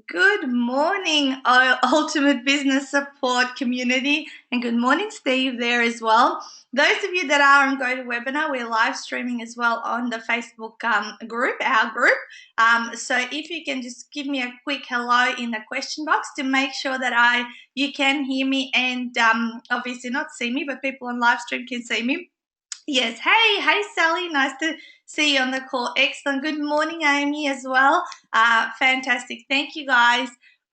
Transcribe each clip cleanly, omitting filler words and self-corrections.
Good morning, Ultimate Business Support community, and good morning, Steve, there as well. Those of you that are on GoToWebinar, we're live streaming as well on the Facebook group, our group. So if you can just give me a quick hello in the question box to make sure that you can hear me and obviously not see me, but people on live stream can see me. Yes. Hey, Sally. Nice to see you on the call. Excellent. Good morning, Amy, as well. Fantastic. Thank you, guys.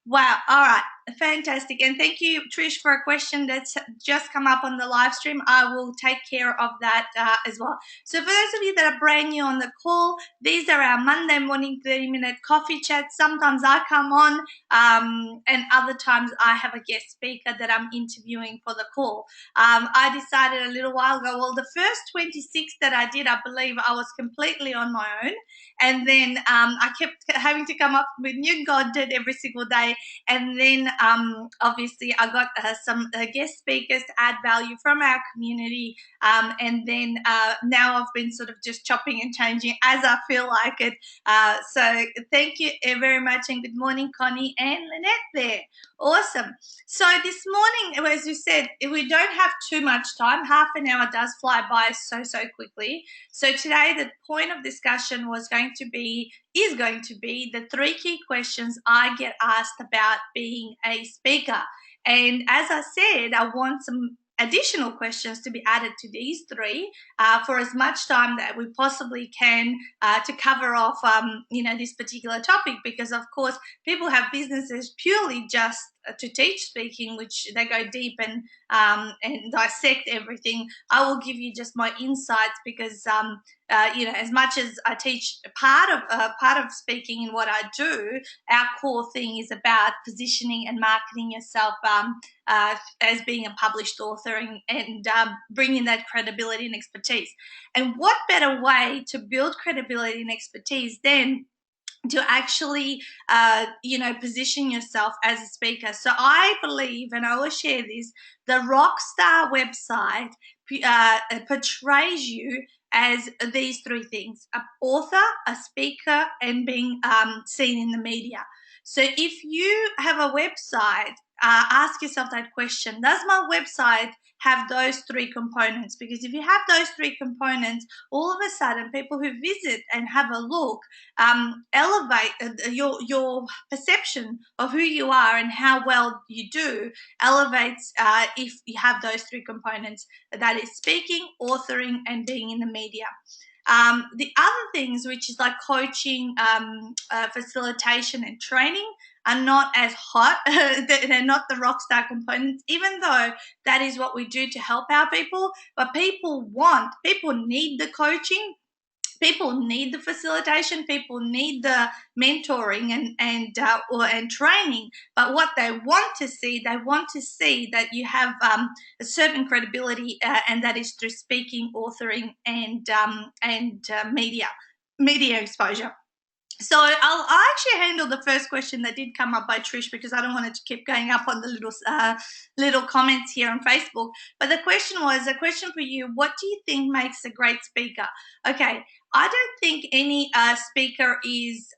Wow. All right. Fantastic. And thank you, Trish, for a question that's just come up on the live stream. I will take care of that as well. So for those of you that are brand new on the call, these are our Monday morning 30-minute coffee chats. Sometimes I come on and other times I have a guest speaker that I'm interviewing for the call. I decided a little while ago, well, the first 26 that I did, I believe I was completely on my own. And then I kept having to come up with new content every single day. And then obviously I got some guest speakers to add value from our community. And then now I've been sort of just chopping and changing as I feel like it. So thank you very much. And good morning, Connie and Lynette there. Awesome. So this morning, as you said, we don't have too much time. Half an hour does fly by so quickly. So today the point of discussion is going to be the 3 key questions I get asked about being a speaker. And as I said, I want some additional questions to be added to these 3 for as much time that we possibly can to cover off this particular topic, because of course people have businesses purely just to teach speaking, which they go deep and dissect everything. I will give you just my insights because as much as I teach part of speaking in what I do, our core thing is about positioning and marketing yourself as being a published author and bringing that credibility and expertise. And what better way to build credibility and expertise than to actually, position yourself as a speaker. So I believe, and I always share this, the Rockstar website portrays you as these 3 things: an author, a speaker, and being seen in the media. So if you have a website, ask yourself that question: does my website have those 3 components? Because if you have those 3 components, all of a sudden people who visit and have a look elevate your perception of who you are and how well you do elevates if you have those 3 components, that is speaking, authoring, and being in the media. The other things, which is like coaching, facilitation, and training, are not as hot. They're not the rock star components, even though that is what we do to help our people. But people need the coaching. People need the facilitation. People need the mentoring and training. But what they want to see that you have a certain credibility, and that is through speaking, authoring, and media exposure. So I'll actually handle the first question that did come up by Trish, because I don't want it to keep going up on the little comments here on Facebook. But the question was a question for you: what do you think makes a great speaker? Okay, I don't think any speaker is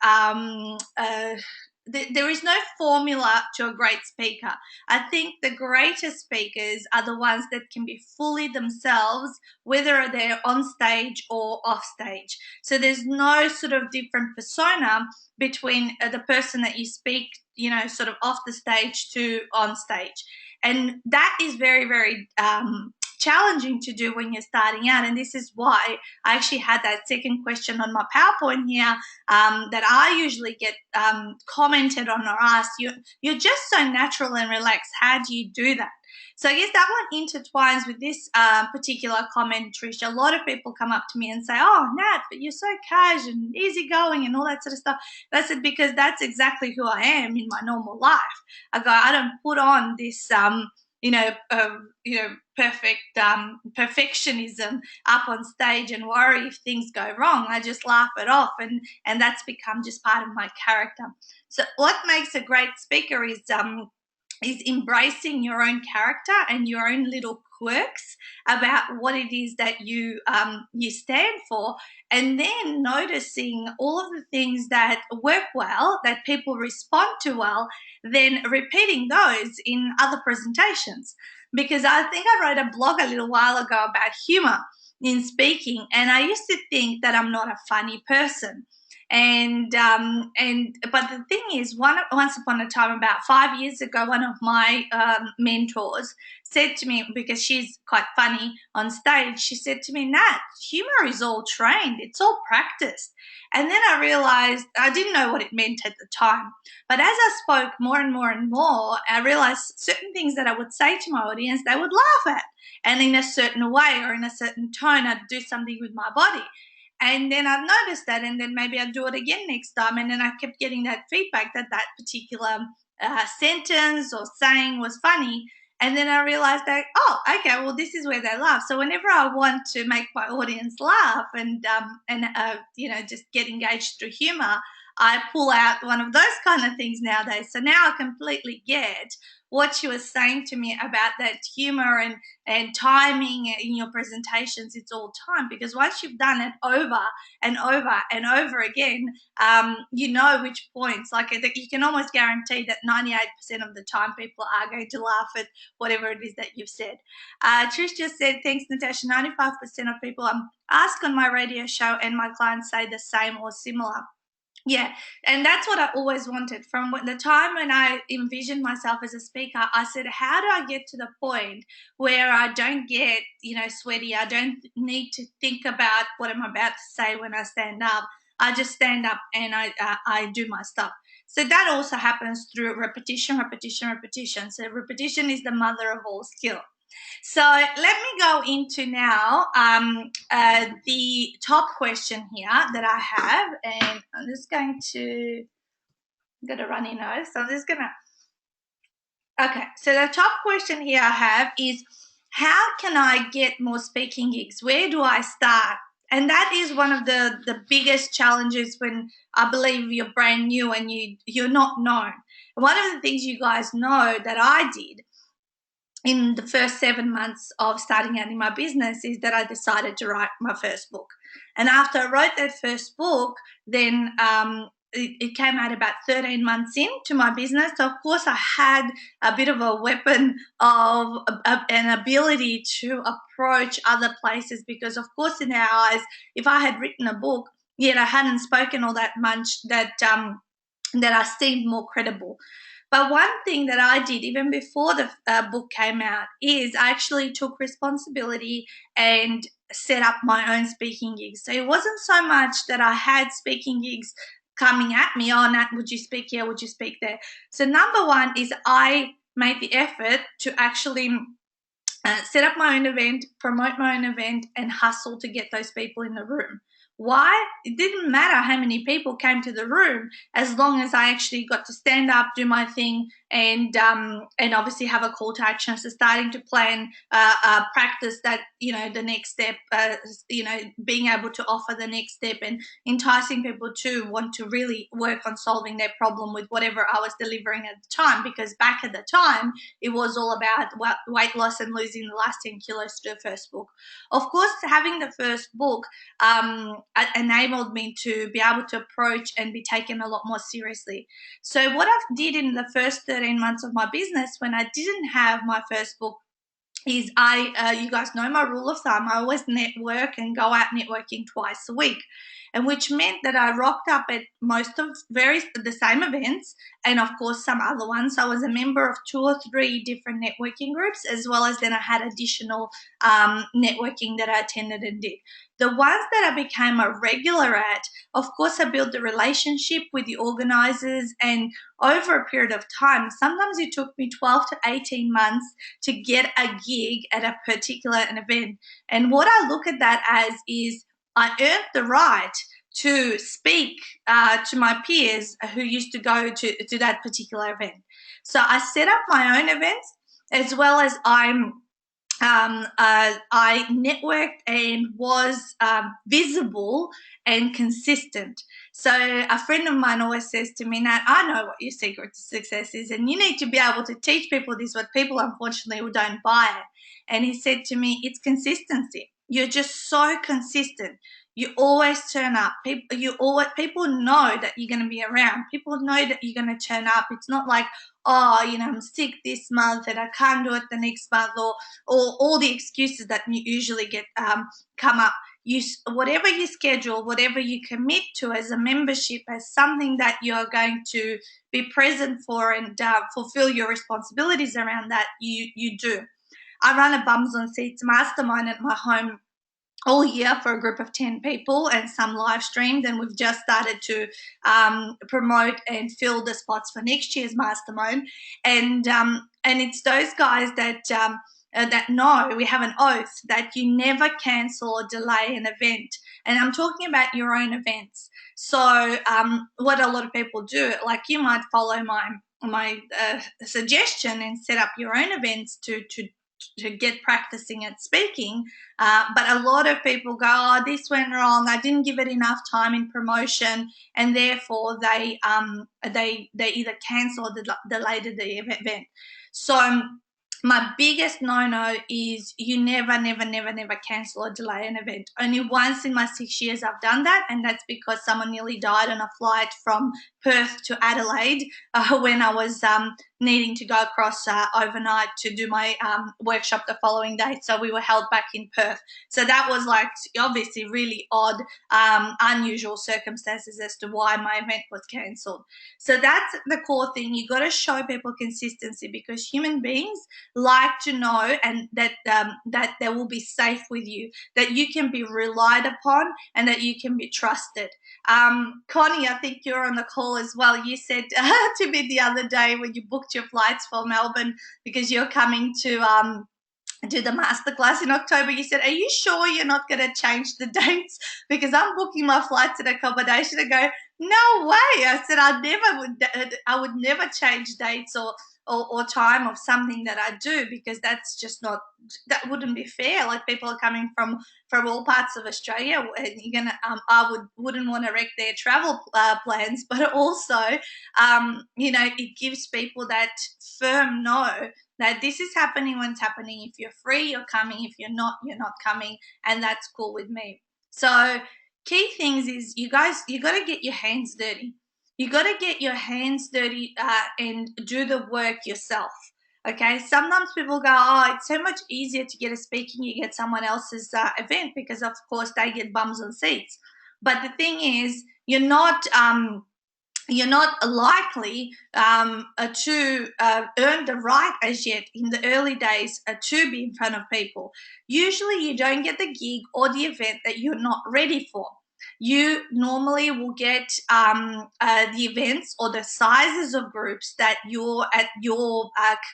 there is no formula to a great speaker. I think the greatest speakers are the ones that can be fully themselves, whether they're on stage or off stage. So there's no sort of different persona between the person that you speak, sort of off the stage to on stage. And that is very, very challenging to do when you're starting out. And this is why I actually had that second question on my PowerPoint here that I usually get commented on or asked. You're just so natural and relaxed. How do you do that? So I guess that one intertwines with this particular comment, Trish. A lot of people come up to me and say, "Oh, Nat, but you're so casual and easygoing and all that sort of stuff." And I said, because that's exactly who I am in my normal life. I don't put on this perfect perfectionism up on stage and worry if things go wrong. I just laugh it off, and that's become just part of my character. So what makes a great speaker is embracing your own character and your own little quirks about what it is that you stand for, and then noticing all of the things that work well, that people respond to well, then repeating those in other presentations. Because I think I wrote a blog a little while ago about humor in speaking, and I used to think that I'm not a funny person. But the thing is, once upon a time, about 5 years ago, one of my mentors said to me, because she's quite funny on stage, she said to me, Nat, humor is all trained, it's all practiced. And then I realized I didn't know what it meant at the time. But as I spoke more and more and more, I realized certain things that I would say to my audience, they would laugh at. And in a certain way or in a certain tone, I'd do something with my body. And then I'd notice that, and then maybe I'd do it again next time. And then I kept getting that feedback that that particular sentence or saying was funny. And then I realized that, oh, okay, well, this is where they laugh. So whenever I want to make my audience laugh and just get engaged through humor, I pull out one of those kind of things nowadays. So now I completely get what she was saying to me about that humor and timing in your presentations. It's all time, because once you've done it over and over and over again, you know which points. Like, you can almost guarantee that 98% of the time people are going to laugh at whatever it is that you've said. Trish just said, thanks, Natasha. 95% of people ask on my radio show and my clients say the same or similar. Yeah, and that's what I always wanted. From the time when I envisioned myself as a speaker, I said, how do I get to the point where I don't get, sweaty? I don't need to think about what I'm about to say when I stand up. I just stand up and I do my stuff. So that also happens through repetition, repetition, repetition. So repetition is the mother of all skill. So let me go into now the top question here that I have, and I'm just going to get a runny nose. So I'm just gonna. Okay, so the top question here I have is, how can I get more speaking gigs? Where do I start? And that is one of the biggest challenges when I believe you're brand new and you're not known. One of the things you guys know that I did in the first 7 months of starting out in my business is that I decided to write my first book. And after I wrote that first book, then it came out about 13 months into my business. So, of course, I had a bit of a weapon of an ability to approach other places, because, of course, in their eyes, if I had written a book, yet I hadn't spoken all that much, that I seemed more credible. But one thing that I did even before the book came out is I actually took responsibility and set up my own speaking gigs. So it wasn't so much that I had speaking gigs coming at me, oh, Nat, would you speak here, would you speak there? So number one is I made the effort to actually set up my own event, promote my own event, and hustle to get those people in the room. Why? It didn't matter how many people came to the room, as long as I actually got to stand up, do my thing, and obviously have a call to action. So starting to plan, practice that, the next step, being able to offer the next step and enticing people to want to really work on solving their problem with whatever I was delivering at the time. Because back at the time, it was all about weight loss and losing the last 10 kilos through the first book. Of course, having the first book enabled me to be able to approach and be taken a lot more seriously. So what I did in the first 13 months of my business when I didn't have my first book is you guys know my rule of thumb. I always network and go out networking twice a week, and which meant that I rocked up at most of the same events, and of course some other ones. I was a member of 2 or 3 different networking groups, as well as then I had additional networking that I attended and did. The ones that I became a regular at, of course, I built a relationship with the organizers, and over a period of time, sometimes it took me 12 to 18 months to get a gig at a particular event. And what I look at that as is I earned the right to speak to my peers who used to go to that particular event. So I set up my own events, as well as I'm I networked and was visible and consistent. So a friend of mine always says to me, Nat, I know what your secret to success is, and you need to be able to teach people this, but people unfortunately don't buy it. And he said to me, it's consistency. You're just so consistent. You always turn up. People know that you're going to be around. People know that you're going to turn up. It's not like, oh, I'm sick this month and I can't do it the next month, or all the excuses that you usually get come up. Whatever you schedule, whatever you commit to as a membership, as something that you're going to be present for and fulfill your responsibilities around that, you do. I run a Bums on Seats mastermind at my home all year for a group of 10 people, and some live streamed, and we've just started to promote and fill the spots for next year's mastermind. And it's those guys that know, we have an oath that you never cancel or delay an event, and I'm talking about your own events. So what a lot of people do, like, you might follow my suggestion and set up your own events to get practicing at speaking. But a lot of people go, oh, this went wrong. I didn't give it enough time in promotion, and therefore they either cancel or delay the event. So my biggest no-no is you never cancel or delay an event. Only once in my 6 years I've done that, and that's because someone nearly died on a flight from Perth to Adelaide when I was needing to go across overnight to do my workshop the following day. So we were held back in Perth. So that was, like, obviously really odd, unusual circumstances as to why my event was cancelled. So that's the core thing. You got to show people consistency, because human beings like to know, and that they will be safe with you, that you can be relied upon, and that you can be trusted. Connie, I think you're on the call as well. You said to me the other day when you booked your flights for Melbourne because you're coming to do the masterclass in October, you said, are you sure you're not going to change the dates? Because I'm booking my flights and accommodation. And go, no way. I said, I would never change dates or time of something that I do, because that's just not, that wouldn't be fair. Like, people are coming from all parts of Australia, and you're gonna wouldn't want to wreck their travel plans, but also it gives people that firm no that this is happening when it's happening. If you're free, you're coming. If you're not coming, and that's cool with me. So key things is, you got to get your hands dirty. You got to get your hands dirty and do the work yourself. Okay, sometimes people go, oh, it's so much easier to get a speaking gig at someone else's event, because of course they get bums on seats. But the thing is, you're not likely to earn the right as yet in the early days to be in front of people. Usually you don't get the gig or the event that you're not ready for. You normally will get the events or the sizes of groups that you're at your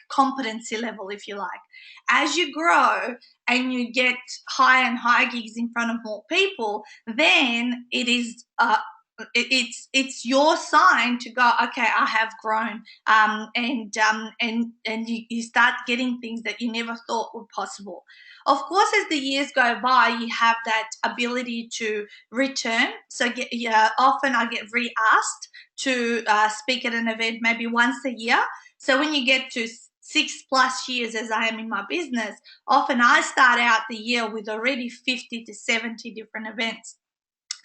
competency level, if you like. As you grow and you get higher and higher gigs in front of more people, then it is it's your sign to go, okay, I have grown, and you start getting things that you never thought were possible. Of course, as the years go by, you have that ability to return. So often I get re-asked to speak at an event maybe once a year. So when you get to 6+ years, as I am in my business, often I start out the year with already 50 to 70 different events.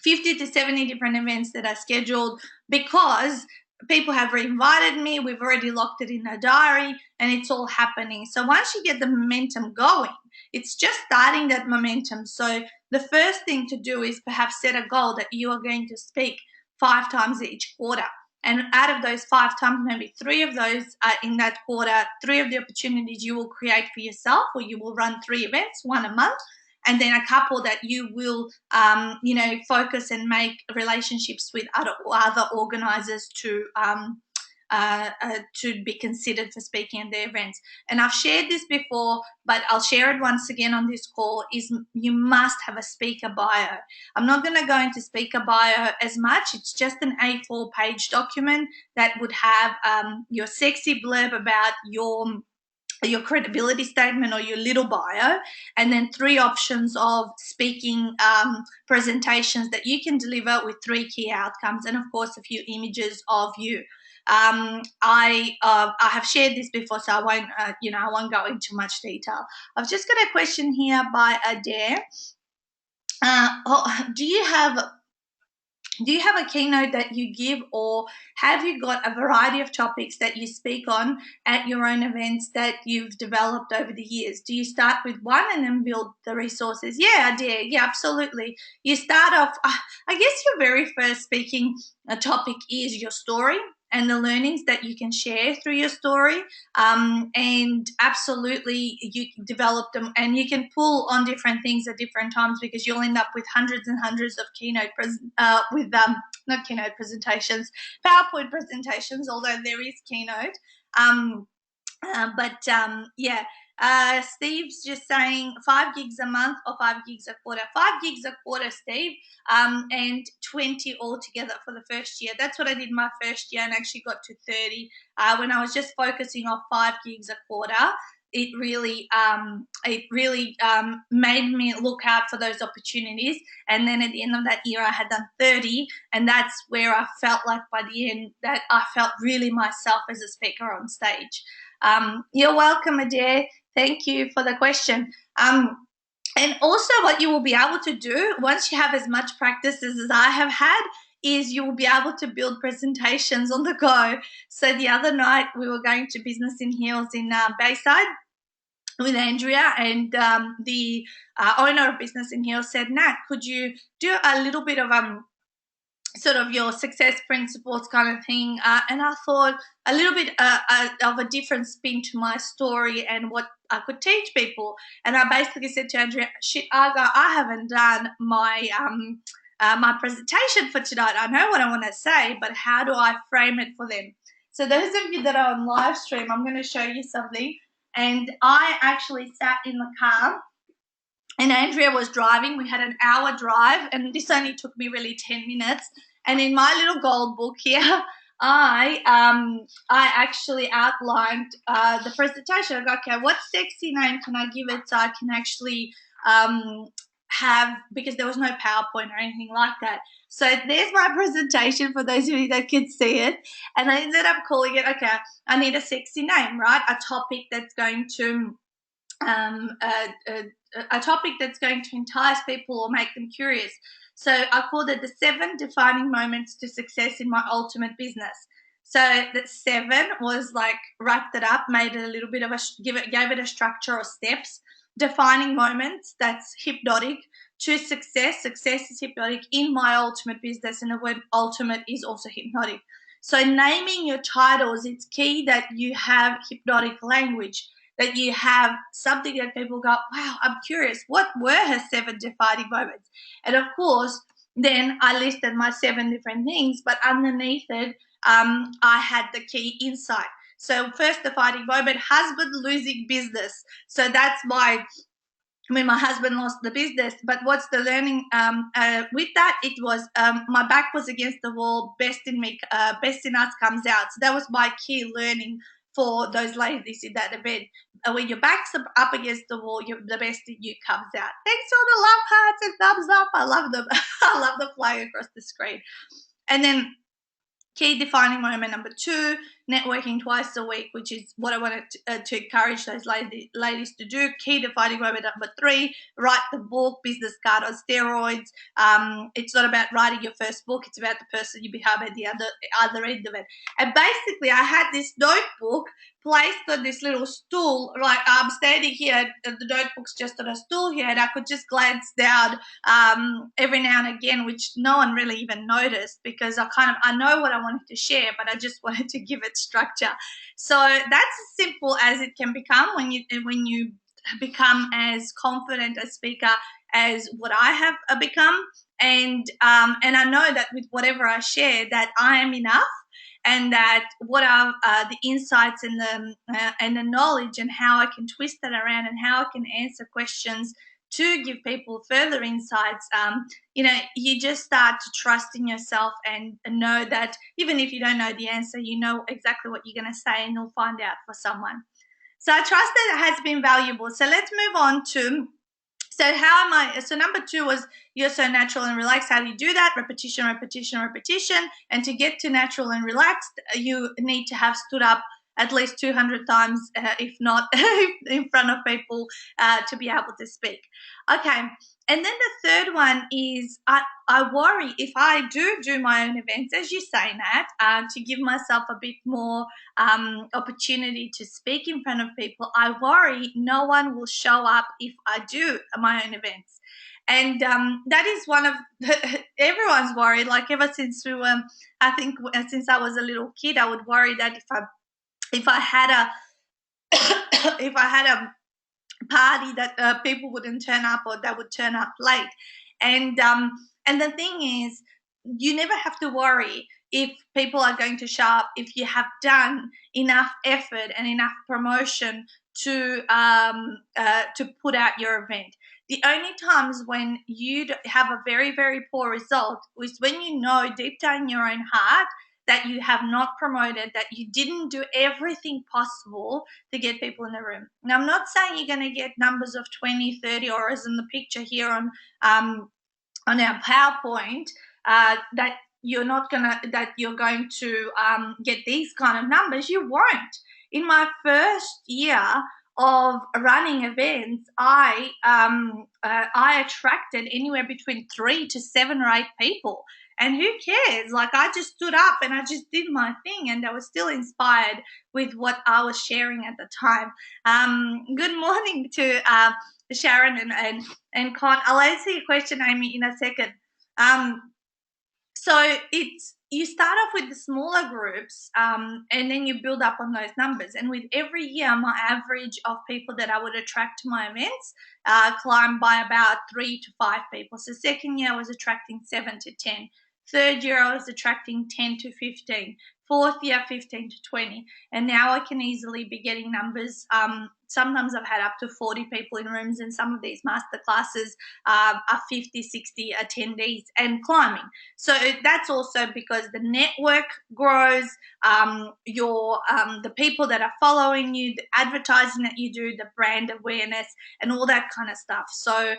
50 to 70 different events that are scheduled, because people have reinvited me. We've already locked it in a diary, and it's all happening. So once you get the momentum going, it's just starting that momentum. So the first thing to do is perhaps set a goal that you are going to speak 5 times each quarter. And out of those 5 times, maybe 3 of those are in that quarter. 3 of the opportunities you will create for yourself, or you will run 3 events, 1 a month. And then a couple that you will, focus and make relationships with other organisers to be considered for speaking at their events. And I've shared this before, but I'll share it once again on this call, is you must have a speaker bio. I'm not going to go into speaker bio as much. It's just an A4 page document that would have your sexy blurb about your your credibility statement or your little bio, and then 3 options of speaking presentations that you can deliver with 3 key outcomes, and of course a few images of you. I have shared this before, so I won't go into much detail. I've just got a question here by Adair. Do you have a keynote that you give, or have you got a variety of topics that you speak on at your own events that you've developed over the years? Do you start with one and then build the resources? Yeah, I did. Yeah, absolutely. You start off, I guess your very first speaking topic is your story and the learnings that you can share through your story. And absolutely, you can develop them, and you can pull on different things at different times, because you'll end up with hundreds and hundreds of not keynote presentations, PowerPoint presentations, although there is keynote. Yeah. Steve's just saying 5 gigs a month or 5 gigs a quarter. 5 gigs a quarter, Steve, and 20 altogether for the first year. That's what I did my first year, and actually got to 30 when I was just focusing on 5 gigs a quarter. It really made me look out for those opportunities. And then at the end of that year, I had done 30, and that's where I felt like by the end that I felt really myself as a speaker on stage. You're welcome, Adair. Thank you for the question. And also, what you will be able to do once you have as much practice as I have had is you will be able to build presentations on the go. So the other night we were going to Business in Heels in Bayside with Andrea, and the owner of Business in Heels said, Nat, could you do a little bit of sort of your success principles kind of thing? And I thought a little bit of a different spin to my story and what I could teach people. And I basically said to Andrea, shit, I haven't done my my presentation for tonight. I know what I want to say, but how do I frame it for them? So those of you that are on live stream, I'm going to show you something. And I actually sat in the car, and Andrea was driving. We had an hour drive, and this only took me really 10 minutes. And in my little gold book here, I actually outlined the presentation. I go, okay, what sexy name can I give it so I can actually have, because there was no PowerPoint or anything like that. So there's my presentation for those of you that can see it. And I ended up calling it, okay, I need a sexy name, right? A topic that's going to a topic that's going to entice people or make them curious. So I called it the 7 defining moments to success in my ultimate business. So that 7 was like wrapped it up, made it a little bit of gave it a structure or steps. Defining moments, that's hypnotic. To success is hypnotic in my ultimate business, and the word ultimate is also hypnotic. So naming your titles, it's key that you have hypnotic language, that you have something that people go, wow, I'm curious, what were her 7 defining moments? And of course, then I listed my 7 different things, but underneath it, I had the key insight. So first defining moment, husband losing business. So that's when my husband lost the business. But what's the learning with that? It was my back was against the wall. Best in us comes out. So that was my key learning for those ladies in that event. When your back's up against the wall, the best in you comes out. Thanks for the love hearts and thumbs up. I love them. I love them flying across the screen. And then key defining moment number 2, networking twice a week, which is what I wanted to encourage those ladies to do. Key defining moment number 3, write the book, Business Card on Steroids. It's not about writing your first book. It's about the person you become at the other end of it. And basically, I had this notebook placed on this little stool. Like I'm standing here, and the notebook's just on a stool here, and I could just glance down every now and again, which no one really even noticed, because I know what I wanted to share, but I just wanted to give it structure. So that's as simple as it can become when you become as confident a speaker as what I have become, and I know that with whatever I share, that I am enough, and that what are the insights and the knowledge, and how I can twist that around, and how I can answer questions to give people further insights. You just start to trust in yourself and know that even if you don't know the answer, you know exactly what you're going to say, and you'll find out for someone. So I trust that it has been valuable. So let's move on to, so how am I? So number 2 was you're so natural and relaxed. How do you do that? Repetition, repetition, repetition. And to get to natural and relaxed, you need to have stood up at least 200 times, if not in front of people, to be able to speak. Okay. And then the third one is I worry if I do my own events, as you say, Nat, to give myself a bit more opportunity to speak in front of people. I worry no one will show up if I do my own events. And that is one of everyone's worried. Like ever since we were, I think since I was a little kid, I would worry that if I had a if I had a party that people wouldn't turn up or that would turn up late. And the thing is, you never have to worry if people are going to show up if you have done enough effort and enough promotion to put out your event. The only times when you have a very, very poor result is when you know deep down in your own heart that you have not promoted, that you didn't do everything possible to get people in the room. Now, I'm not saying you're going to get numbers of 20, 30, or as in the picture here um, on our PowerPoint, that you're going to get these kind of numbers. You won't. In my first year of running events, I attracted anywhere between 3 to 7 or 8 people. And who cares? Like, I just stood up and I just did my thing, and they were still inspired with what I was sharing at the time. Good morning to Sharon and Con. I'll answer your question, Amy, in a second. So it's you start off with the smaller groups, and then you build up on those numbers. And with every year, my average of people that I would attract to my events climbed by about 3 to 5 people. So second year, I was attracting 7 to 10. Third year, I was attracting 10 to 15. Fourth year, 15 to 20. And now I can easily be getting numbers. Sometimes I've had up to 40 people in rooms, and some of these master classes are 50, 60 attendees and climbing. So that's also because the network grows, the people that are following you, the advertising that you do, the brand awareness, and all that kind of stuff. So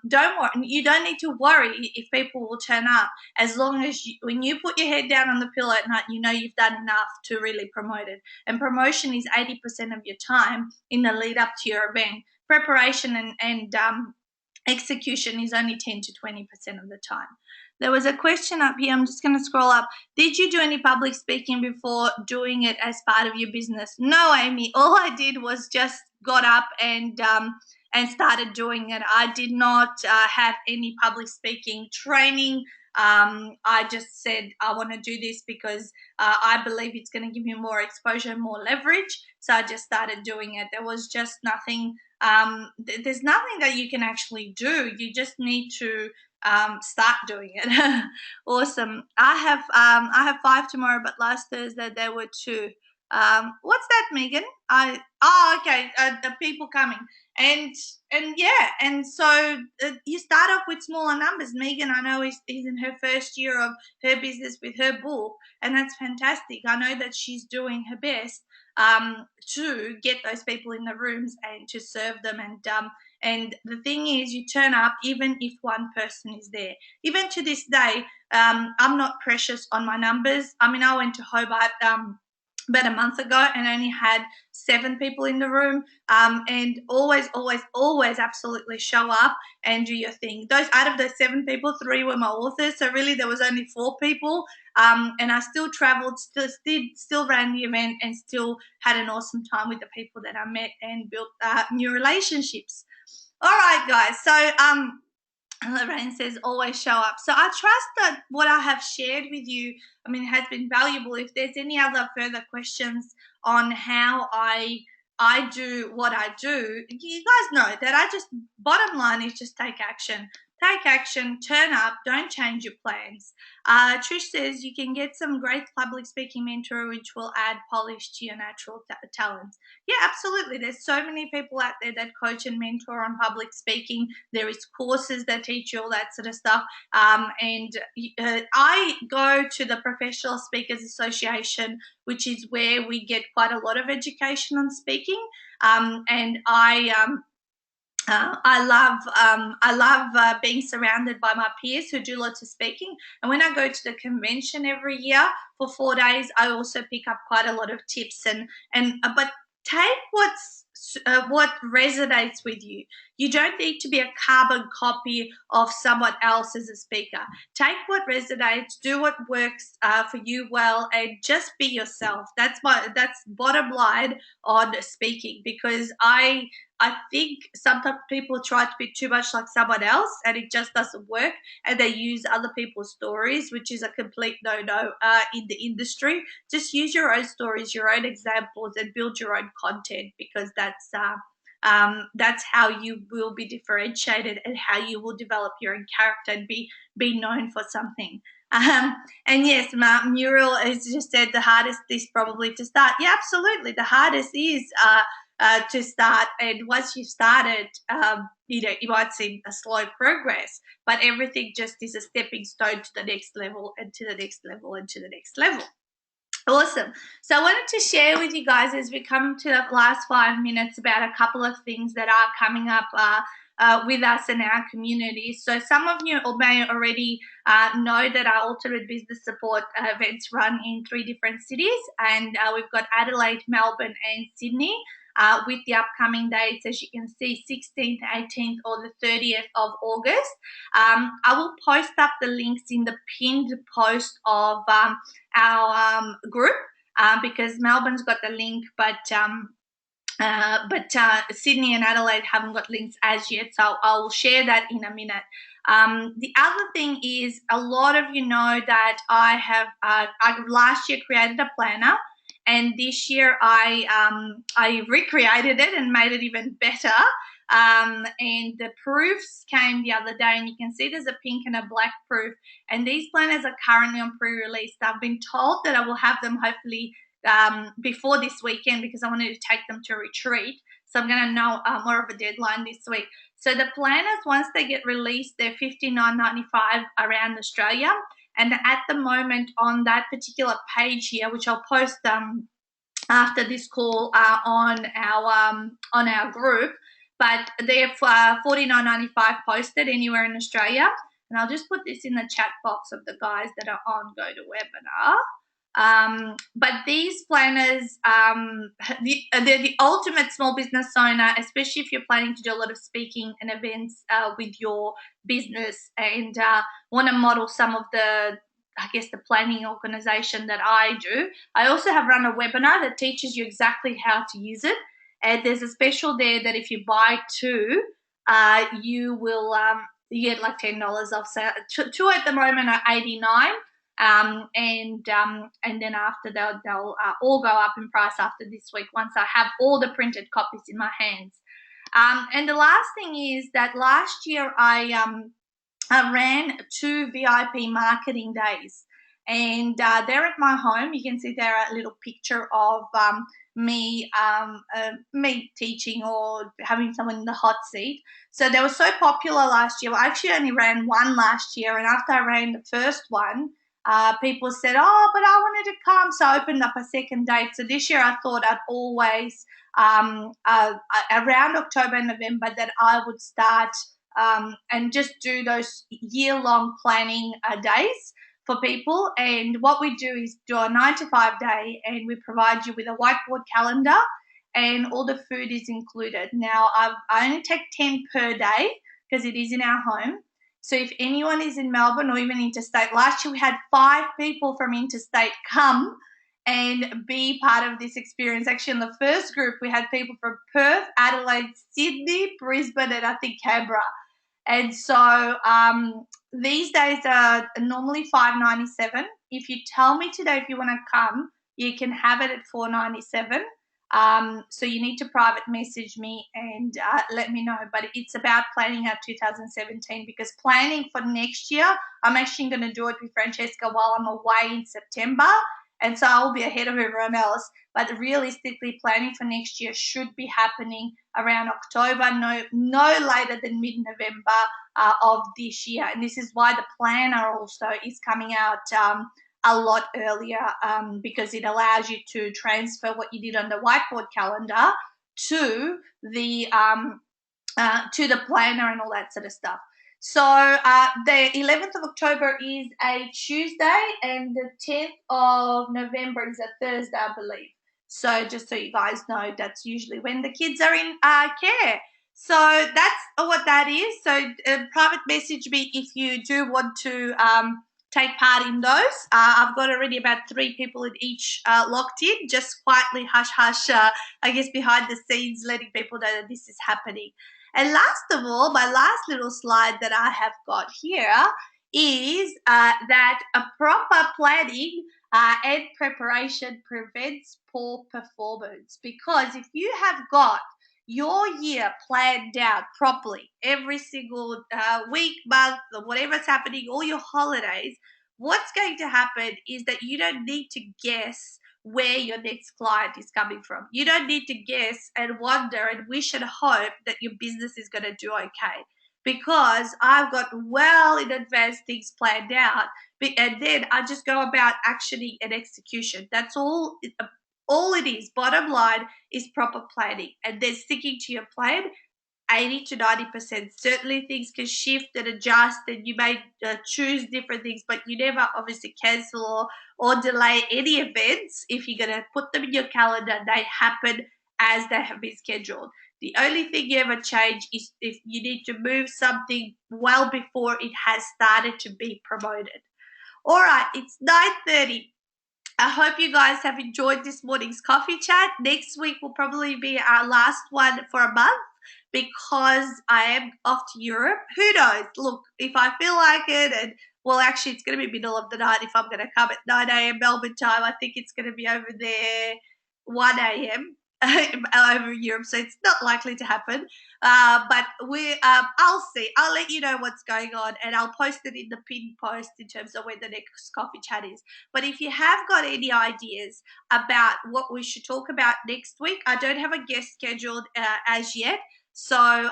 don't worry. You don't need to worry if people will turn up, as long as when you put your head down on the pillow at night, you know you've done enough to really promote it. And promotion is 80% of your time in the lead up to your event. Preparation and execution is only 10 to 20% of the time. There was a question up here. I'm just going to scroll up. Did you do any public speaking before doing it as part of your business? No, Amy. All I did was just got up and started doing it. I did not have any public speaking training. I just said I want to do this because I believe it's going to give me more exposure and more leverage. So I just started doing it. There was just nothing. There's nothing that you can actually do. You just need to start doing it. Awesome. I have 5 tomorrow, but last Thursday there were 2. What's that, Megan? Okay, the people coming, and yeah, and so you start off with smaller numbers. Megan, I know is in her first year of her business with her book, and that's fantastic. I know that she's doing her best to get those people in the rooms and to serve them. And the thing is, you turn up even if one person is there. Even to this day, I'm not precious on my numbers. I mean, I went to Hobart about a month ago and only had 7 people in the room, and always absolutely show up and do your thing. Those out of those 7 people, 3 were my authors, so really there was only 4 people, and I still traveled, still ran the event, and still had an awesome time with the people that I met and built new relationships. All right, guys, so Lorraine says always show up. So I trust that what I have shared with you, I mean, has been valuable. If there's any other further questions on how I do what I do, you guys know that bottom line is just take action. Take action, turn up, don't change your plans. Trish says you can get some great public speaking mentor which will add polish to your natural talents. Yeah, absolutely. There's so many people out there that coach and mentor on public speaking. There is courses that teach you all that sort of stuff. And I go to the Professional Speakers Association, which is where we get quite a lot of education on speaking. And I love being surrounded by my peers who do lots of speaking. And when I go to the convention every year for 4 days, I also pick up quite a lot of tips but take what resonates with you. You don't need to be a carbon copy of someone else as a speaker. Take what resonates, do what works for you well, and just be yourself. That's bottom line on speaking, because I think sometimes people try to be too much like someone else and it just doesn't work, and they use other people's stories, which is a complete no-no in the industry. Just use your own stories, your own examples, and build your own content, because that's how you will be differentiated and how you will develop your own character and be known for something. And yes, Muriel has just said the hardest is probably to start. Yeah, absolutely. The hardest is to start, and once you've started, you might see a slow progress, but everything just is a stepping stone to the next level and to the next level and to the next level. Awesome. So I wanted to share with you guys as we come to the last 5 minutes about a couple of things that are coming up with us in our community. So some of you may already know that our Ultimate Business Support events run in 3 different cities, and we've got Adelaide, Melbourne and Sydney. With the upcoming dates, as you can see, 16th, 18th or the 30th of August. I will post up the links in the pinned post of our group, because Melbourne's got the link, but Sydney and Adelaide haven't got links as yet, so I'll share that in a minute. The other thing is, a lot of you know that I last year created a planner, and this year I recreated it and made it even better. And the proofs came the other day, and you can see there's a pink and a black proof, and these planners are currently on pre-release. I've been told that I will have them hopefully before this weekend, because I wanted to take them to a retreat. So I'm going to know more of a deadline this week. So the planners, once they get released, they're $59.95 around Australia. And at the moment on that particular page here, which I'll post after this call on our group, but they're $49.95 posted anywhere in Australia. And I'll just put this in the chat box of the guys that are on GoToWebinar. But these planners, they're the ultimate small business owner, especially if you're planning to do a lot of speaking and events with your business, and want to model some of the planning organization that I do. I also have run a webinar that teaches you exactly how to use it. And there's a special there that if you buy 2, you will you get like $10 off. So 2 at the moment are $89. And then after they'll all go up in price after this week, once I have all the printed copies in my hands. And the last thing is that last year I ran 2 VIP marketing days, and they're at my home. You can see there a little picture of me teaching or having someone in the hot seat. So they were so popular last year. I actually only ran 1 last year, and after I ran the first one, people said, oh, but I wanted to come. So I opened up a second date. So this year I thought I'd always, around October and November, that I would start and just do those year-long planning days for people. And what we do is do a 9 to 5 day, and we provide you with a whiteboard calendar, and all the food is included. Now, I only take 10 per day because it is in our home. So if anyone is in Melbourne or even interstate, last year we had 5 people from interstate come and be part of this experience. Actually, in the first group, we had people from Perth, Adelaide, Sydney, Brisbane, and I think Canberra. And so these days are normally $5.97. If you tell me today if you want to come, you can have it at $4.97. So you need to private message me and let me know. But it's about planning out 2017, because planning for next year, I'm actually going to do it with Francesca while I'm away in September. And so I'll be ahead of everyone else. But realistically, planning for next year should be happening around October, no later than mid-November of this year. And this is why the planner also is coming out a lot earlier, because it allows you to transfer what you did on the whiteboard calendar to the planner and all that sort of stuff. So the 11th of October is a Tuesday, and the 10th of November is a Thursday, I believe. So just so you guys know, that's usually when the kids are in care. So that's what that is. So private message me if you do want to take part in those. I've got already about 3 people in each locked in, just quietly hush hush, I guess behind the scenes, letting people know that this is happening. And last of all, my last little slide that I have got here is that a proper planning and preparation prevents poor performance. Because if you have got your year planned out properly, every single week, month, or whatever's happening, all your holidays, what's going to happen is that you don't need to guess where your next client is coming from. You don't need to guess and wonder and wish and hope that your business is going to do okay, because I've got well in advance things planned out, and then I just go about actioning and execution. That's all it is. Bottom line is proper planning, and then sticking to your plan 80 to 90%. Certainly things can shift and adjust, and you may choose different things, but you never obviously cancel or delay any events. If you're going to put them in your calendar, they happen as they have been scheduled. The only thing you ever change is if you need to move something well before it has started to be promoted. All right, it's 9:30. I hope you guys have enjoyed this morning's coffee chat. Next week will probably be our last one for a month, because I am off to Europe. Who knows? Look, if I feel like it, and well, actually, it's going to be middle of the night if I'm going to come at 9 a.m. Melbourne time. I think it's going to be over there 1 a.m. over Europe, so it's not likely to happen. But I'll see. I'll let you know what's going on, and I'll post it in the pinned post in terms of when the next coffee chat is. But if you have got any ideas about what we should talk about next week, I don't have a guest scheduled as yet. So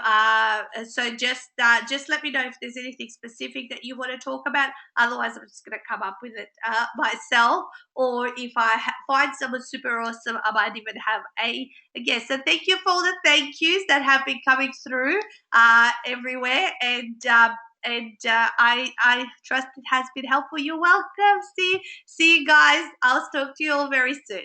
just let me know if there's anything specific that you want to talk about. Otherwise, I'm just going to come up with it myself. Or if I find someone super awesome, I might even have a guest. So thank you for all the thank yous that have been coming through everywhere. And I trust it has been helpful. You're welcome. See you guys. I'll talk to you all very soon.